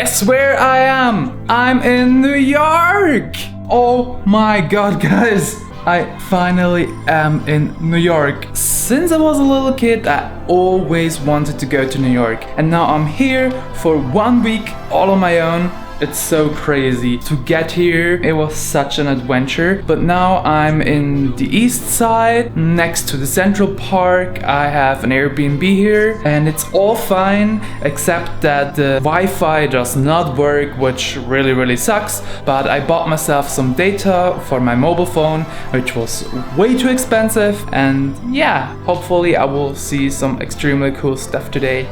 Guess where I am? I'm in New York! Oh my god, guys! I finally am in New York. Since I was a little kid, I always wanted to go to New York. And now I'm here for 1 week all on my own. It's so crazy. To get here, it was such an adventure. But now I'm in the east side, next to the Central Park. I have an Airbnb here and it's all fine, except that the Wi-Fi does not work, which really sucks. But I bought myself some data for my mobile phone, which was way too expensive. And yeah, hopefully I will see some extremely cool stuff today.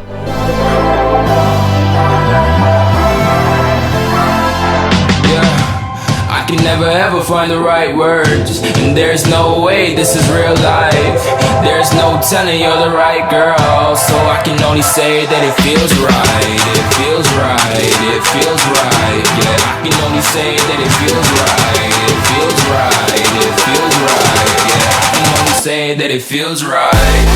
I can never ever find the right words, and there's no way this is real life. There's no telling you're the right girl, so I can only say that it feels right. It feels right, it feels right, yeah. I can only say that it feels right. It feels right, it feels right, yeah. I can only say that it feels right.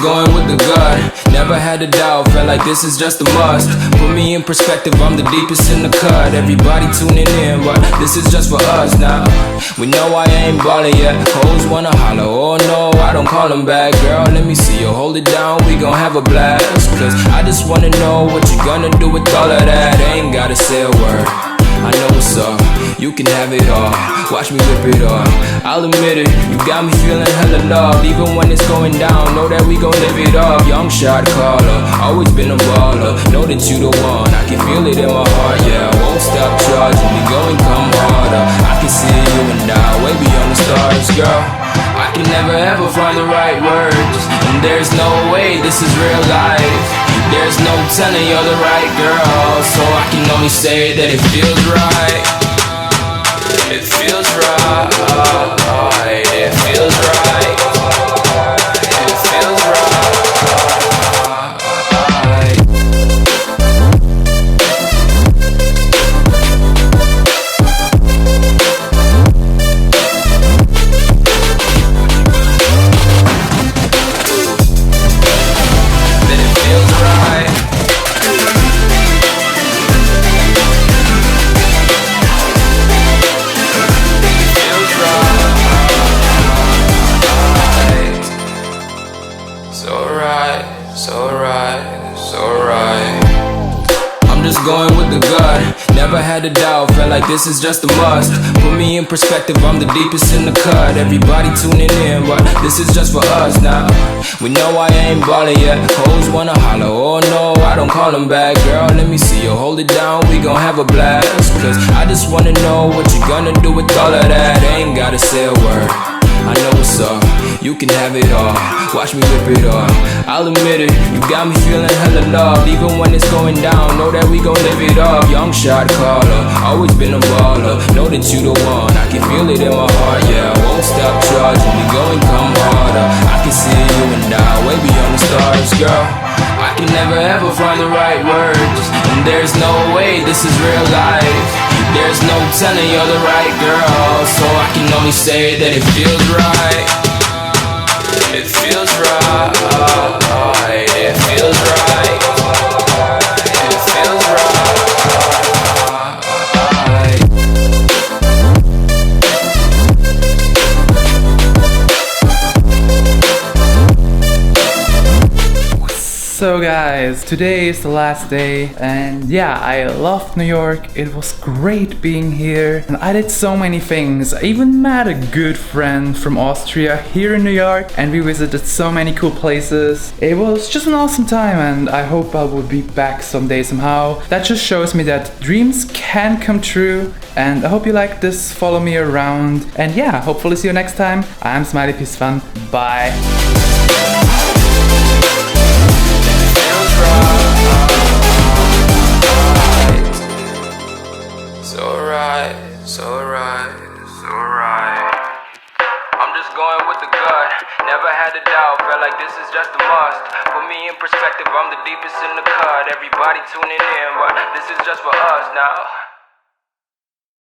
Going with the gut, never had a doubt, felt like this is just a must. Put me in perspective, I'm the deepest in the cut. Everybody tuning in, but this is just for us now. We know I ain't ballin' yet, hoes wanna holler, oh no, I don't call them back. Girl, let me see you hold it down, we gon' have a blast. Cause I just wanna know what you gonna do with all of that. Ain't gotta say a word, I know what's up, you can have it all. Watch me rip it off, I'll admit it, you got me feeling hella loved. Even when it's going down, know that we gon' live it up. Young shot caller, always been a baller. Know that you the one, I can feel it in my heart, yeah. I won't stop charging, we going come harder. I can see you and I, way beyond the stars, girl. I can never ever find the right words, and there's no way this is real life. There's no telling you're the right girl, so I can only say that it feels right. It feels right, it feels right, it feels right. That it feels right. Going with the gut, never had a doubt, felt like this is just a must. Put me in perspective, I'm the deepest in the cut. Everybody tuning in, but this is just for us now. We know I ain't ballin' yet, hoes wanna holler, oh no, I don't call them back. Girl, let me see you hold it down, we gon' have a blast. Cause I just wanna know what you gonna do with all of that. Ain't gotta say a word, I know what's up, you can have it all. Watch me rip it off, I'll admit it, you got me feeling hella loved. Even when it's going down, know that we gon' live it up. Young shot caller, always been a baller. Know that you the one, I can feel it in my heart, yeah. I won't stop charging, we going come harder. I can see you and I, way beyond the stars, girl. I can never ever find the right words, and there's no way this is real life. There's no telling you're the right girl, so I can only say that it feels right. It feels right, it feels right, it feels right. So guys, today is the last day and yeah, I loved New York. It was great being here and I did so many things. I even met a good friend from Austria here in New York and we visited so many cool places. It was just an awesome time and I hope I will be back someday somehow. That just shows me that dreams can come true and I hope you like this, follow me around and yeah, hopefully see you next time. I'm Smileypeacefun, bye. So I'm the deepest in the cut. Everybody tuning in, but this is just for us now.